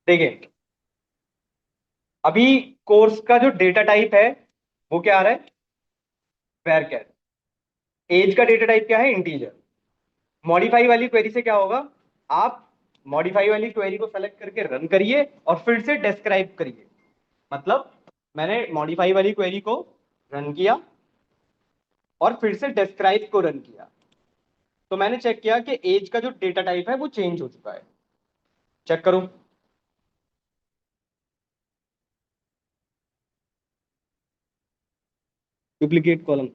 देखिए, अभी कोर्स का जो डेटा टाइप है वो क्या आ रहा है? वैर। एज का डेटा टाइप क्या है? इंटीजर। मॉडिफाई वाली क्वेरी से क्या होगा? आप मॉडिफाई वाली क्वेरी को सेलेक्ट करके रन करिए और फिर से डिस्क्राइब करिए। मतलब मैंने मॉडिफाई वाली क्वेरी को रन किया और फिर से डिस्क्राइब को रन किया, तो मैंने चेक किया कि एज का जो डेटा टाइप है वो चेंज हो चुका है। चेक करो। डुप्लीकेट कॉलम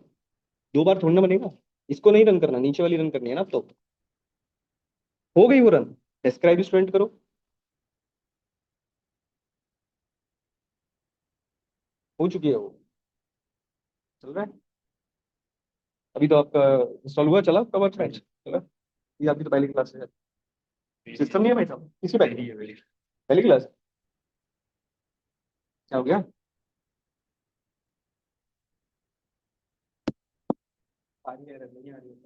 दो बार थोड़ी ना बनेगा। इसको नहीं रन करना, नीचे वाली रन करनी है ना। अब तो हो गई वो रन। डिस्क्राइब स्टूडेंट करो। हो चुकी है वो। चल रहा है। अभी तो आपका इंस्टॉल हुआ, चला आपका वर्क बेंच चला। ये आपकी तो पहली क्लास है। सिस्टम नहीं है भाई साहब, किसकी पहली? पहली क्लास। क्या हो गया? सारी एरर नहीं आ रही है।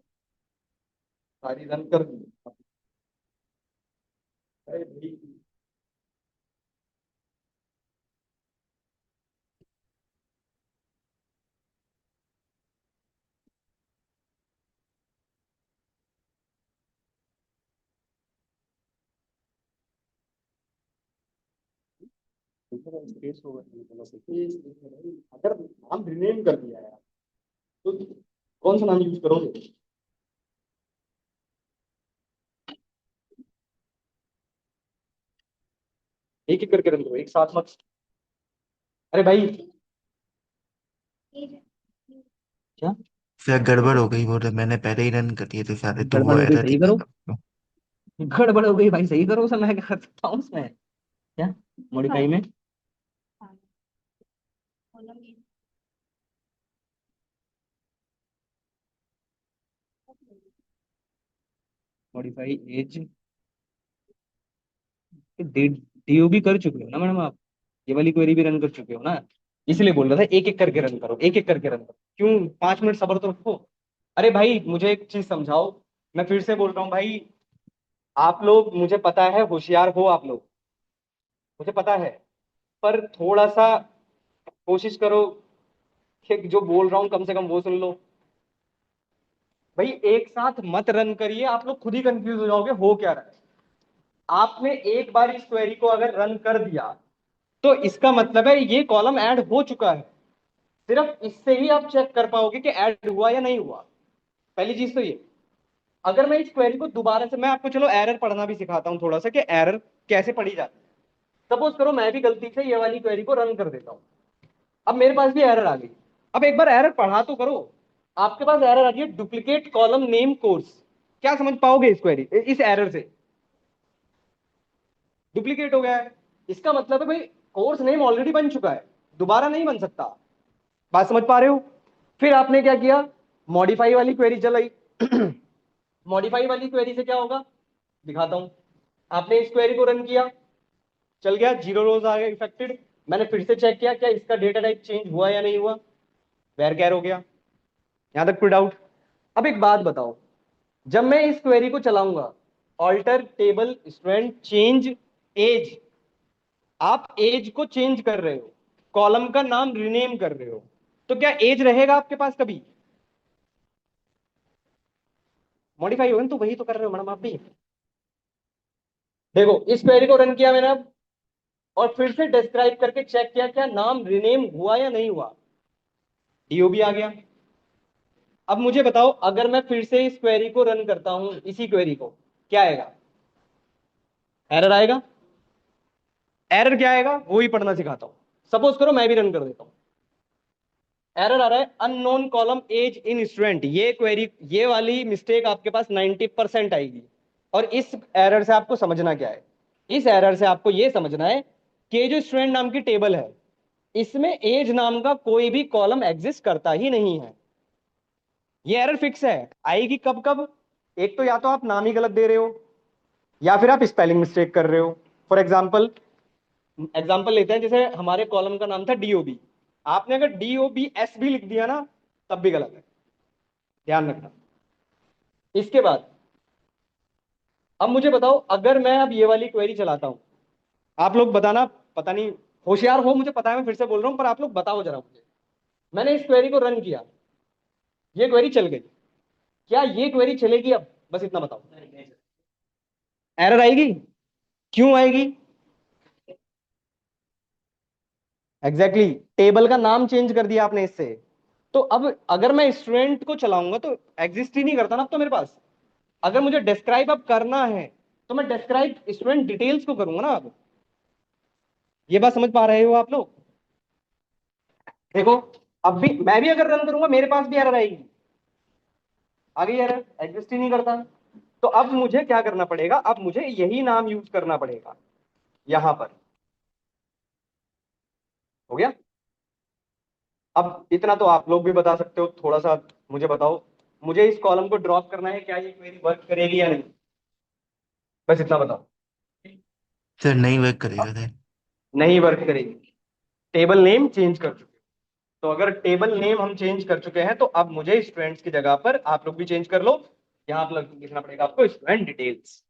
सारी रन कर दी। अरे भाई, स्पेस होगा अगर नाम रिनेम कर दिया है तो कौन सा नाम यूज करोगे? एक एक करके रन करो, एक साथ मत। अरे भाई, क्या शायद गड़बड़ हो गई, वो तो मैंने पहले ही रन कर दिए थे सारे, तो गड़बड़ वो हो गई? एरर सही दिखा करो। था। गड़बड़ हो गई भाई, सही करो उसे। मैं क्या कर सकता हूँ उसमें? क्या मॉडिफाई में? मॉडिफाई एज डीओबी कर चुके हो ना मैडम आप? ये वाली क्वेरी भी रन कर चुके हो ना? इसलिए बोल रहा था एक एक करके रन करो, एक एक करके रन करो। क्यों 5 मिनट सब्र तो रखो। अरे भाई, मुझे एक चीज समझाओ। मैं फिर से बोल रहा हूँ भाई, आप लोग, मुझे पता है होशियार हो आप लोग, मुझे पता है, पर थोड़ा सा कोशिश करो कि जो बोल रहा हूँ कम से कम वो सुन लो। भाई एक साथ मत रन करिए, आप लोग खुद ही कंफ्यूज हो जाओगे हो क्या रहा है। आपने एक बार इस क्वेरी को अगर रन कर दिया तो इसका मतलब है ये कॉलम ऐड हो चुका है। सिर्फ इससे ही आप चेक कर पाओगे कि ऐड हुआ या नहीं हुआ। पहली चीज तो ये। अगर मैं इस क्वेरी को दोबारा से, मैं आपको चलो एरर पढ़ना भी सिखाता हूं थोड़ा सा कि एरर कैसे पढ़ी जाती है। सपोज करो मैं भी गलती से ये वाली क्वेरी को रन कर देता हूं। अब मेरे पास भी एरर आ गई। अब एक बार एरर पढ़ा तो करो। आपके पास एरर आ रही है डुप्लीकेट कॉलम नेम कोर्स। क्या समझ पाओगे इस क्वेरी, इस एरर से? डुप्लीकेट हो गया है। इसका मतलब है भाई कोर्स नेम ऑलरेडी बन चुका है, दोबारा नहीं बन सकता। बात समझ पा रहे हो? फिर आपने क्या किया? मॉडिफाई वाली क्वेरी चलाई। मॉडिफाई वाली क्वेरी से क्या होगा दिखाता हूं। आपने इस क्वेरी को रन किया, चल गया, 0 रोज आ गए इफेक्टेड। मैंने फिर से चेक किया क्या इसका डेटा टाइप चेंज हुआ या नहीं हुआ। वेर कैर हो गया। यहां तक कोई डाउट? अब एक बात बताओ, जब मैं इस क्वेरी को चलाऊंगा, alter table student change age, आप एज को चेंज कर रहे हो, कॉलम का नाम रिनेम कर रहे हो, तो क्या एज रहेगा आपके पास कभी? मॉडिफाई होगा ना, तो वही तो कर रहे हो मैडम आप भी। देखो इस क्वेरी को रन किया मैंने अब, और फिर से डिस्क्राइब करके चेक किया क्या नाम रिनेम हुआ या नहीं हुआ। डीओबी आ गया। अब मुझे बताओ, अगर मैं फिर से इस क्वेरी को रन करता हूं, इसी क्वेरी को, क्या आएगा? एरर आएगा। एरर क्या आएगा वो ही पढ़ना सिखाता हूं। सपोज करो मैं भी रन कर देता हूं। एरर आ रहा है unknown column age in student. ये क्वेरी, ये वाली मिस्टेक आपके पास 90% आएगी। और इस एरर से आपको समझना क्या है? इस एरर से आपको ये समझना है कि ये जो स्टूडेंट नाम की टेबल है, इसमें एज नाम का कोई भी कॉलम एग्जिस्ट करता ही नहीं है। ये एरर फिक्स है। आएगी कब कब? एक तो या तो आप नाम ही गलत दे रहे हो, या फिर आप स्पेलिंग मिस्टेक कर रहे हो। फॉर एग्जाम्पल, एग्जाम्पल लेते हैं, जैसे हमारे कॉलम का नाम था डीओबी। आपने अगर डीओबी एस भी लिख दिया ना, तब भी गलत है। ध्यान रखना। इसके बाद अब मुझे बताओ, अगर मैं अब ये वाली क्वेरी चलाता हूं, आप लोग बताना, पता नहीं होशियार हो मुझे पता है, मैं फिर से बोल रहा हूं, पर आप लोग बताओ जरा मुझे। मैंने इस क्वेरी को रन किया, ये क्वेरी चल गई, क्या ये क्वेरी चलेगी अब? बस इतना बताओ। एरर आएगी? क्यों आएगी? एग्जैक्टली exactly, टेबल का नाम चेंज कर दिया आपने इससे। तो अब अगर मैं स्टूडेंट को चलाऊंगा तो एग्जिस्ट ही नहीं करता ना अब तो मेरे पास। अगर मुझे डिस्क्राइब अब करना है तो मैं डिस्क्राइब स्टूडेंट डिटेल्स को करूंगा ना अब। ये बात समझ पा रहे हो आप लोग? देखो, अब भी मैं भी अगर रन करूंगा मेरे पास भी एरर आएगी। आ गई एरर, एग्जिस्ट ही नहीं करता। तो अब मुझे क्या करना पड़ेगा? अब मुझे यही नाम यूज करना पड़ेगा यहां पर। हो गया? अब इतना तो आप लोग भी बता सकते हो, थोड़ा सा मुझे बताओ। मुझे इस कॉलम को ड्रॉप करना है, क्या ये क्वेरी वर्क करेगी या नहीं? बस इतना बताओ। सर नहीं वर्क करेगा सर। नहीं वर्क करेगी। टेबल नेम चेंज कर चुके हो। तो अगर टेबल नेम हम चेंज कर चुके हैं तो अब मुझे स्टूडेंट्स की जगह पर आप लोग भी चेंज कर लो। यहां पर लिखना पड़ेगा आपको स्टूडेंट डिटेल्स।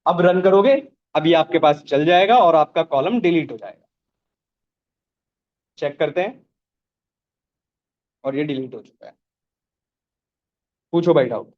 अब रन करोगे, अभी आपके पास चल जाएगा और आपका कॉलम डिलीट हो जाएगा। चेक करते हैं। और ये डिलीट हो चुका है। पूछो भाई डाउट।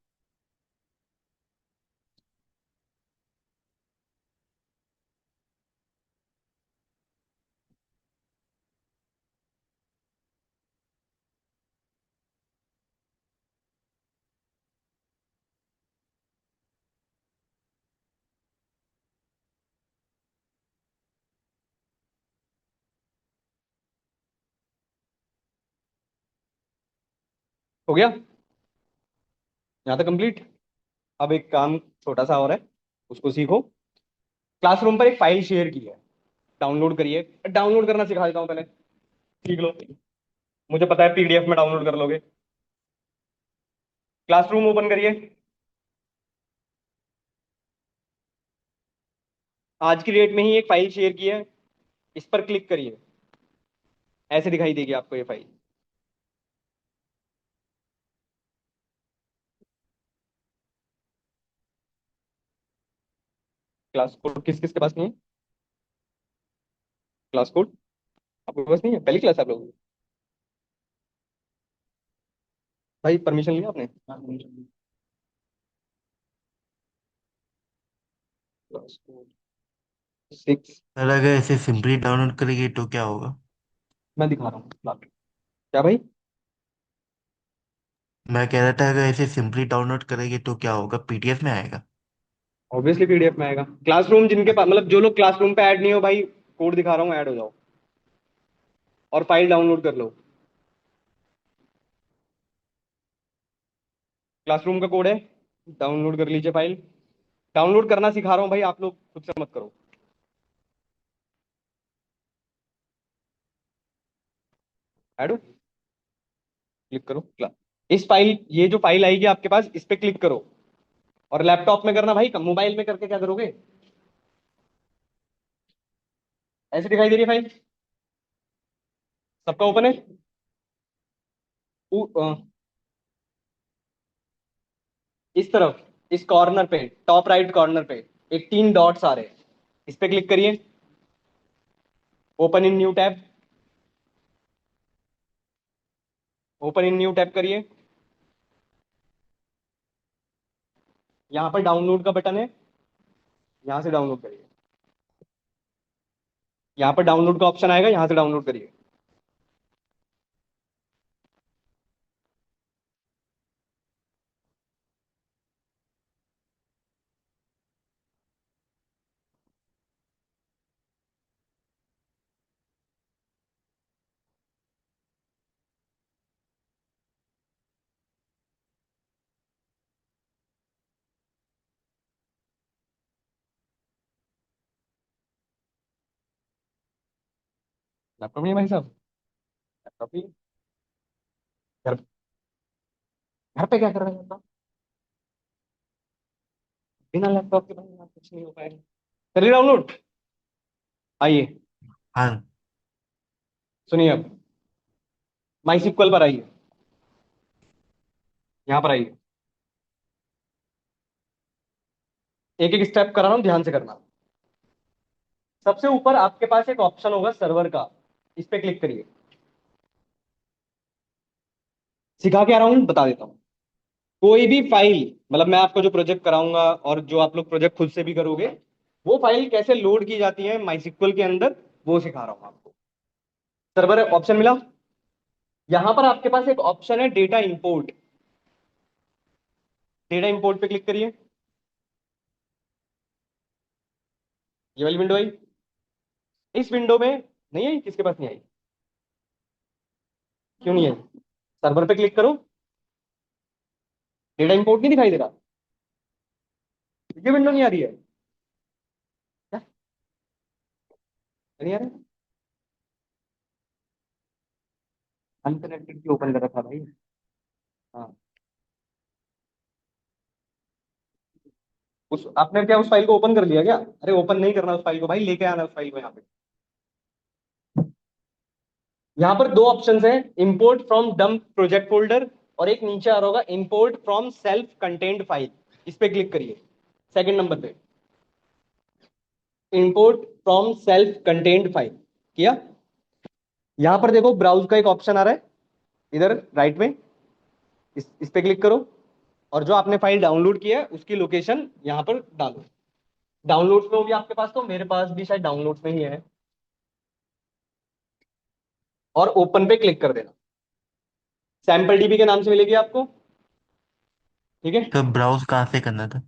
हो गया? यहां तक कंप्लीट। अब एक काम छोटा सा और है, उसको सीखो। क्लासरूम पर एक फाइल शेयर की है, डाउनलोड करिए। डाउनलोड करना सिखा देता हूं पहले, सीख लो। मुझे पता है पीडीएफ में डाउनलोड कर लोगे। क्लासरूम ओपन करिए। आज की डेट में ही एक फाइल शेयर की है, इस पर क्लिक करिए। ऐसे दिखाई देगी आपको ये फाइल। क्लास कोड किस किस के पास नहीं है? क्लास कोड आपके पास नहीं है? पहली क्लास आप लोग? भाई परमिशन लिया आपने? Class code 6। सर अगर ऐसे सिंपली डाउनलोड करेंगे तो क्या होगा? मैं दिखा रहा हूँ। क्या भाई? मैं कह रहा था अगर ऐसे सिंपली डाउनलोड करेंगे तो क्या होगा, पीडीएफ में आएगा? ऑब्वियसली पीडीएफ में आएगा। क्लासरूम जिनके पास, मतलब जो लोग क्लासरूम पे ऐड नहीं हो भाई, कोड दिखा रहा हूँ, ऐड हो जाओ और फाइल डाउनलोड कर लो। क्लासरूम का कोड है, डाउनलोड कर लीजिए फाइल। डाउनलोड करना सिखा रहा हूँ भाई, आप लोग खुद से मत करो। ऐड हो, क्लिक करो। इस फाइल, ये जो फाइल आएगी आपके पास, इस पे क्लिक करो। और लैपटॉप में करना भाई, मोबाइल में करके क्या करोगे? ऐसे दिखाई दे रही है फाइल? सबका ओपन है? इस तरफ, इस कॉर्नर पे, टॉप राइट कॉर्नर पे एक 3 डॉट्स आ रहे हैं, इस पे क्लिक करिए। Open in new tab. Open in new tab करिए। यहाँ पर डाउनलोड का बटन है, यहाँ से डाउनलोड करिए। यहाँ पर डाउनलोड का ऑप्शन आएगा, यहाँ से डाउनलोड करिए। लैपटॉप नहीं है भाई साहब? लैपटॉप नहीं है? घर, घर पे क्या कर रहे हैं लैपटॉप? बिना लैपटॉप के भाई यहाँ कुछ नहीं हो पाएगा। चलिए डाउनलोड। आइए, हाँ। सुनिए अब। माई सिक्वल पर आइए, यहाँ पर आइए। एक एक स्टेप करा रहा हूँ, ध्यान से करना। सबसे ऊपर आपके पास एक ऑप्शन होगा सर्वर का, इस पे क्लिक करिए। सिखा के आ रहा हूँ, बता देता हूँ। कोई भी फाइल, मतलब मैं आपको जो प्रोजेक्ट कराऊंगा और जो आप लोग प्रोजेक्ट खुद से भी करोगे, वो फाइल कैसे लोड की जाती है माइसिक्वल के अंदर, वो सिखा रहा हूँ आपको। सर्वर ऑप्शन मिला। यहां पर आपके पास एक ऑप्शन है डेटा इंपोर्ट। डेटा इंपोर्ट पे क्लिक करिए। ये वाली विंडो आई। इस विंडो में नहीं आई, किसके पास नहीं आई? क्यों नहीं आई? सर्वर पे क्लिक करो। डेटा इंपोर्ट नहीं दिखाई दे रहा? ये विंडो नहीं आ रही है क्या? नहीं आ रहा? अनकनेक्टेड की ओपन कर रखा भाई। हाँ। उस आपने क्या उस फाइल को ओपन कर लिया क्या? अरे ओपन नहीं करना उस फाइल को भाई, लेके आना उस फाइल को यहाँ पे। यहाँ पर दो ऑप्शंस हैं, import from dump project folder, और एक नीचे आ रहा होगा import from self contained file. इस पे क्लिक करिए, सेकंड नंबर पे, import from self contained file किया। यहां पर देखो ब्राउज का एक ऑप्शन आ रहा है इधर राइट में, इस पे क्लिक करो, और जो आपने फाइल डाउनलोड किया है उसकी लोकेशन यहां पर डालो। डाउनलोड्स में होगी आपके पास, तो मेरे पास भी शायद डाउनलोड्स में ही है, और ओपन पे क्लिक कर देना। सैंपल डीबी के नाम से मिलेगी आपको। ठीक है। तो ब्राउज कहाँ से करना था?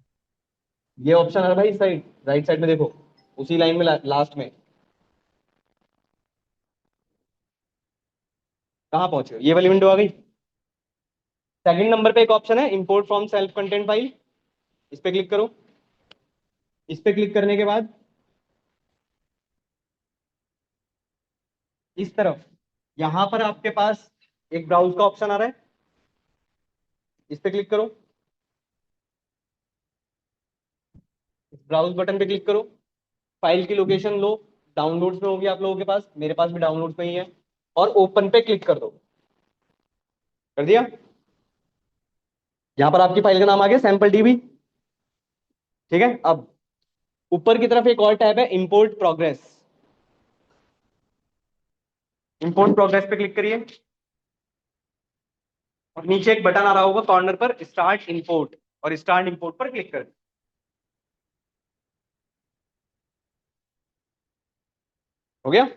ये ऑप्शन आ रहा है भाई इस साइड, राइट साइड में देखो, उसी लाइन में लास्ट में। कहाँ पहुंचे हो? ये वाली विंडो आ गई। सेकंड नंबर पे एक ऑप्शन है import from self content file, इस पे क्लिक करो। इस पे क्लिक करने के बाद इस तरफ यहां पर आपके पास एक ब्राउज का ऑप्शन आ रहा है, इस पे क्लिक करो। इस ब्राउज बटन पे क्लिक करो, फाइल की लोकेशन लो, डाउनलोड्स में होगी आप लोगों के पास, मेरे पास भी डाउनलोड्स में ही है, और ओपन पे क्लिक कर दो। कर दिया? यहां पर आपकी फाइल का नाम आ गया सैंपल डीबी। ठीक है। अब ऊपर की तरफ एक और टैब है इंपोर्ट प्रोग्रेस। इंपोर्ट प्रोग्रेस पे क्लिक करिए, और नीचे एक बटन आ रहा होगा कॉर्नर पर स्टार्ट इंपोर्ट, और स्टार्ट इंपोर्ट पर क्लिक कर। हो गया?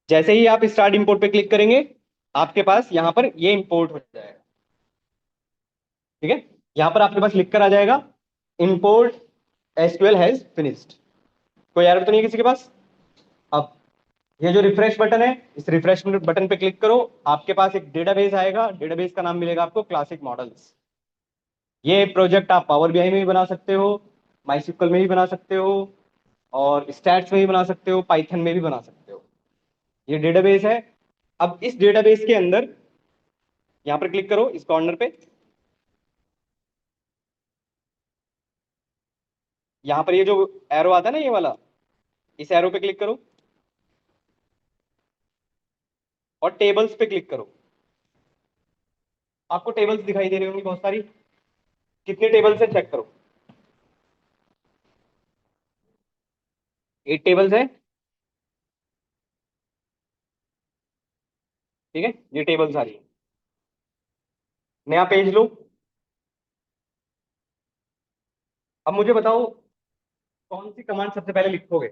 जैसे ही आप स्टार्ट इंपोर्ट पे क्लिक करेंगे, आपके पास यहां पर ये इंपोर्ट हो जाएगा। ठीक है। यहां पर आपके पास लिख कर आ जाएगा इंपोर्ट एसक्यूएल हैज फिनिश्ड। कोई एरर तो नहीं है किसी के पास? अब ये जो रिफ्रेश बटन है, इस रिफ्रेश बटन पे क्लिक करो, आपके पास एक डेटाबेस आएगा, डेटाबेस का नाम मिलेगा आपको क्लासिक मॉडल्स। ये प्रोजेक्ट आप पावर बीआई में भी बना सकते हो, माइस्क्ल में भी बना सकते हो, और स्टैट्स में भी बना सकते हो, पाइथन में भी बना सकते हो। ये डेटाबेस है। अब इस डेटाबेस के अंदर यहां पर क्लिक करो इस कॉर्नर पे, यहां पर ये जो एरो आता है ना ये वाला, इस एरो पे क्लिक करो, और टेबल्स पे क्लिक करो। आपको टेबल्स दिखाई दे रही होंगी बहुत सारी, कितने टेबल्स है चेक करो। 8 टेबल्स है। ठीक है, ये टेबल्स आ रही है। नया पेज लो। अब मुझे बताओ कौन सी कमांड सबसे पहले लिखोगे?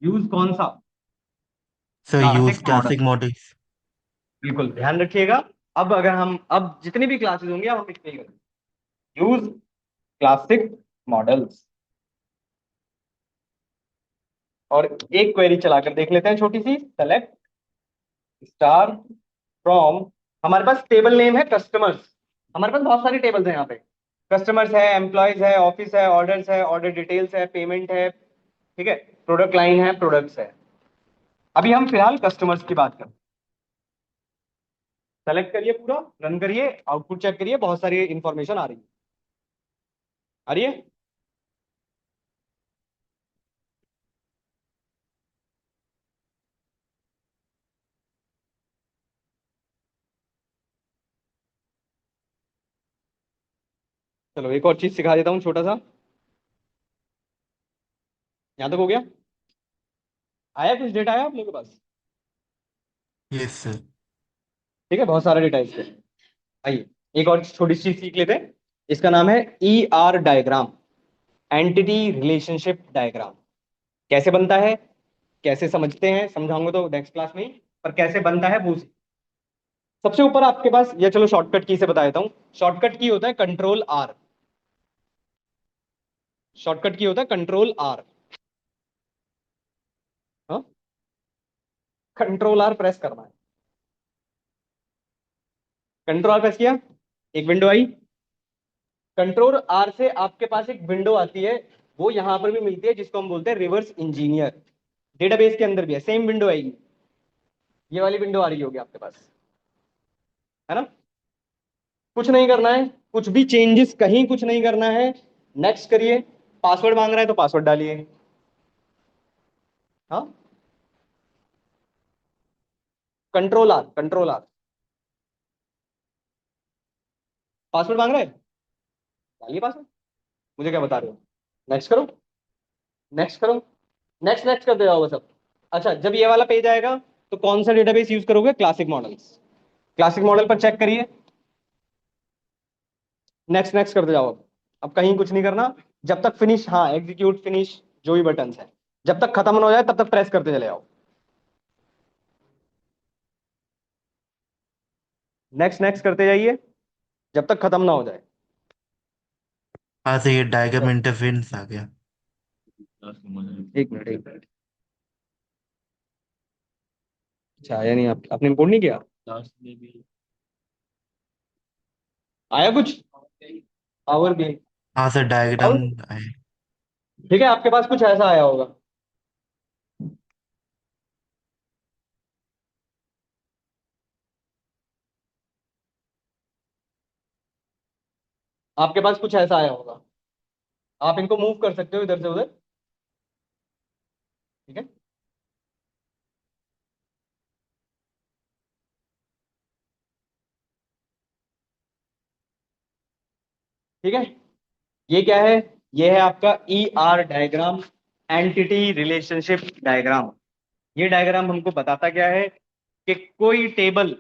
यूज कौन सा? Sir use classic model. Classic models. बिल्कुल ध्यान रखिएगा। अब अगर हम अब जितनी भी क्लासेस होंगी हम लिखते ही करेंगे यूज क्लासिक मॉडल्स, और एक क्वेरी चलाकर देख लेते हैं छोटी सी, सेलेक्ट स्टार फ्रॉम, हमारे पास टेबल नेम है कस्टमर्स। हमारे पास बहुत सारी टेबल्स हैं यहाँ पे। कस्टमर्स है, एम्प्लॉयज है, ऑफिस है, ऑर्डर्स है, ऑर्डर डिटेल्स है, पेमेंट है। ठीक है। प्रोडक्ट लाइन है, प्रोडक्ट्स है। अभी हम फिलहाल कस्टमर्स की बात करते हैं। सेलेक्ट करिए, पूरा रन करिए, आउटपुट चेक करिए, बहुत सारी इंफॉर्मेशन आ रही है। आ रही है? चलो एक और चीज सिखा देता हूँ छोटा सा। यहां तक हो गया? आया कुछ डेटा आया आप लोगों के पास? Yes sir. ठीक है, बहुत सारा डेटा है इसके। आइए एक और छोटी सी चीज सीख लेते हैं। इसका नाम है ER diagram, entity relationship diagram. कैसे बनता है, कैसे समझते हैं, समझाऊंगा तो नेक्स्ट क्लास में ही, पर कैसे बनता है वो सबसे ऊपर आपके पास, या चलो शॉर्टकट की से बता देता हूं। शॉर्टकट की होता है Ctrl+R। शॉर्टकट की होता है Ctrl+R। हाँ, Ctrl+R प्रेस करना है। Ctrl+R प्रेस किया, एक विंडो आई। Ctrl+R से आपके पास एक विंडो आती है, वो यहां पर भी मिलती है, जिसको हम बोलते हैं रिवर्स इंजीनियर। डेटाबेस के अंदर भी है, सेम विंडो आएगी। ये वाली विंडो आ रही होगी आपके पास, है ना? कुछ नहीं करना है, कुछ भी चेंजेस कहीं कुछ नहीं करना है। नेक्स्ट करिए। पासवर्ड मांग रहा है तो पासवर्ड डालिए। हाँ, Ctrl+R। पासवर्ड मांग रहा है, डालिए पासवर्ड। मुझे क्या बता रहे हो? नेक्स्ट करो, नेक्स्ट करो, नेक्स्ट नेक्स्ट करते जाओ बस अब। अच्छा, जब ये वाला पेज आएगा तो कौन सा डेटाबेस यूज करोगे? Classic models. क्लासिक मॉडल पर चेक करिए, नेक्स्ट नेक्स्ट करते जाओ अब कहीं कुछ नहीं करना। जब तक फिनिश, हाँ एग्जीक्यूट फिनिश, जो भी बटन है, जब तक खत्म ना हो जाए तब तक प्रेस करते चले जाओ। नेक्स्ट नेक्स्ट करते जाइए जब तक खत्म ना हो जाए। हाँ सर, ये डायग्राम इंटरफेरेंस आ गया। एक मिनट, एक मिनट। अच्छा आया नहीं, आप आपने इंपोर्ट नहीं किया? आया कुछ? पावर भी? हाँ सर, डायग्राम पावर, आए। ठीक है, आपके पास कुछ ऐसा आया होगा। आपके पास कुछ ऐसा आया होगा। आप इनको मूव कर सकते हो इधर से उधर। ठीक है, ठीक है। ये क्या है? ये है आपका ER diagram, entity relationship diagram. ये डायग्राम हमको बताता क्या है कि कोई टेबल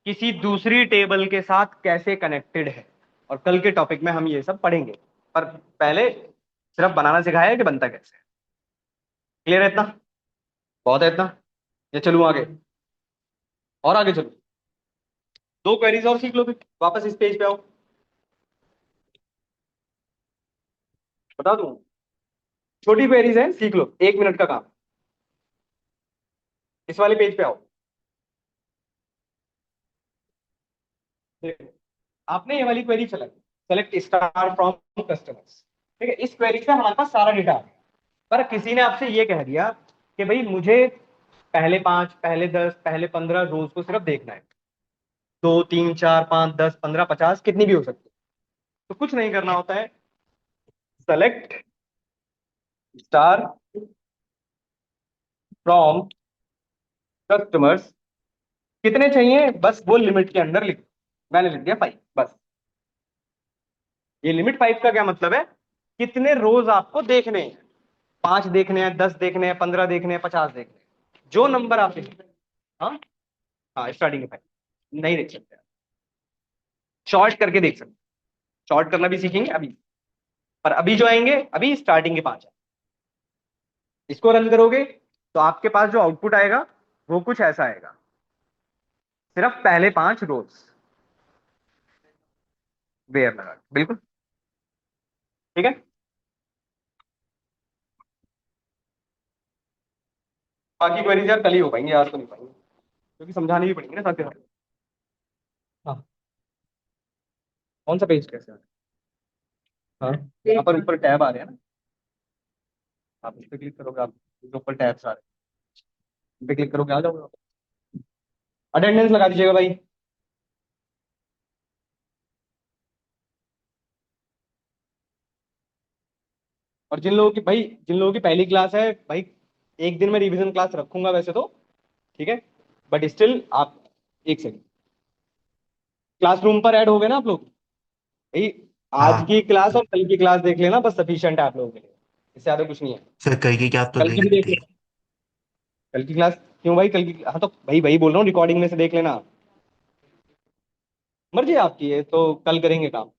किसी दूसरी टेबल के साथ कैसे कनेक्टेड है। और कल के टॉपिक में हम ये सब पढ़ेंगे, पर पहले सिर्फ बनाना सिखाया है कि बनता कैसे है। क्लियर है इतना? बहुत है इतना? ये चलूं आगे, और आगे चलूं। दो क्वेरीज और सीख लो फिर, वापस इस पेज पे आओ। बता दूं, छोटी क्वेरीज हैं, सीख लो, 1 मिनट का काम। इस वाले पेज पे आओ। देखो, आपने ये वाली क्वेरी चलाई, सेलेक्ट स्टार फ्रॉम कस्टमर्स। ठीक है, इस क्वेरी से हमारे पास सारा डेटा आ गया। पर किसी ने आपसे ये कह दिया कि भाई मुझे पहले 5, पहले 10, पहले 15 रोज को सिर्फ देखना है। 2, 3, 4, 5, 10, 15, 50, कितनी भी हो सकती है। तो कुछ नहीं करना होता है, सेलेक्ट स्टार फ्रॉम कस्टमर्स। कितने चाहिए बस वो लिमिट के अंदर लिख। मैंने लिख दिया 5 बस। ये लिमिट 5 का क्या मतलब है? कितने रोज आपको देखने हैं? 5 देखने हैं, 10 देखने हैं, 15 देखने हैं, 50 देखने हैं, जो नंबर आप लिखें। हाँ, हाँ स्टार्टिंग के 5 नहीं देख सकते, शॉर्ट करके देख सकते। शॉर्ट करना भी सीखेंगे अभी, पर अभी जो आएंगे, अभी स्टार्टिंग के 5 है। इसको रन करोगे तो आपके पास जो आउटपुट आएगा वो कुछ ऐसा आएगा, सिर्फ पहले 5 रोज। वेयर लगा के, बिल्कुल। ठीक है, बाकी क्वेरीज यार कल ही हो पाएंगे, आज तो नहीं पाएंगे, क्योंकि समझानी भी पड़ेंगे ना साथ के साथ। हाँ, कौन सा पेज कैसे? हाँ, यहाँ पर ऊपर टैब आ रहे हैं ना, आप उस पर क्लिक करोगे, आप जो ऊपर टैब्स आ रहे हैं उन पे क्लिक करोगे, आ जाओगे। अटेंडेंस लगा दीजिएगा भाई। और जिन लोगों की पहली क्लास है भाई, एक दिन में रिवीजन क्लास रखूंगा वैसे तो, ठीक है, बट स्टिल आप, एक सेकंड, क्लासरूम पर ऐड हो गए ना आप लोग भाई? आज हाँ की क्लास और कल की क्लास देख लेना, बस सफिशिएंट है आप लोगों के लिए। इससे ज्यादा कुछ नहीं है। सर कल की क्लास तो कल की भी देखनी देख थी। लो। कल की क्लास क्यों भाई? कल की, हाँ तो भाई वही बोल रहा हूँ, रिकॉर्डिंग में से देख लेना। मर्जी है आपकी है तो कल करेंगे काम।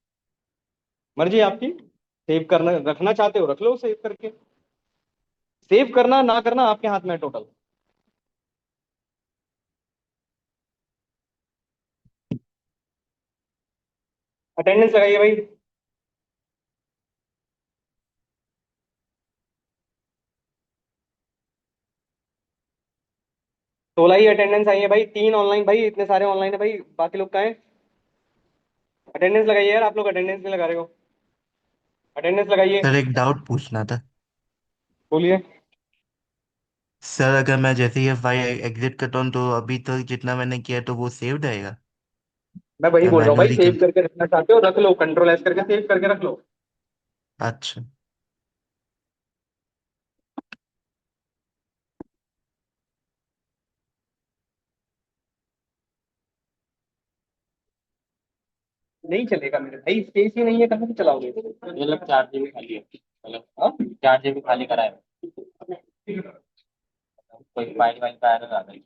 मर्जी है आपकी। सेव करना रखना चाहते हो रख लो सेव करके। सेव करना ना करना आपके हाथ में है टोटल। अटेंडेंस लगाइए भाई। 16 ही अटेंडेंस आई है भाई, 3 ऑनलाइन, भाई इतने सारे ऑनलाइन है भाई, बाकी लोग कहाँ हैं? अटेंडेंस लगाइए यार, आप लोग अटेंडेंस नहीं लगा रहे हो। अटेंडेंस लगाइए। सर एक डाउट पूछना था। बोलिए। सर अगर मैं जैसे ही फाइल एग्जिट करता हूँ तो अभी तक जितना मैंने किया तो वो सेव्ड रहेगा, मैं वही या बोल रहा हूँ भाई, मैनुअली सेव कर। करके रखना चाहते हो रख लो, कंट्रोल एस करके सेव करके रख लो। अच्छा। नहीं चलेगा मेरे भाई, स्पेस ही नहीं है, कहाँ से चलाओगे? मतलब 4 GB खाली है, मतलब हाँ? 4 GB खाली करा है, कोई फाइल वाइल का एरर आ गई।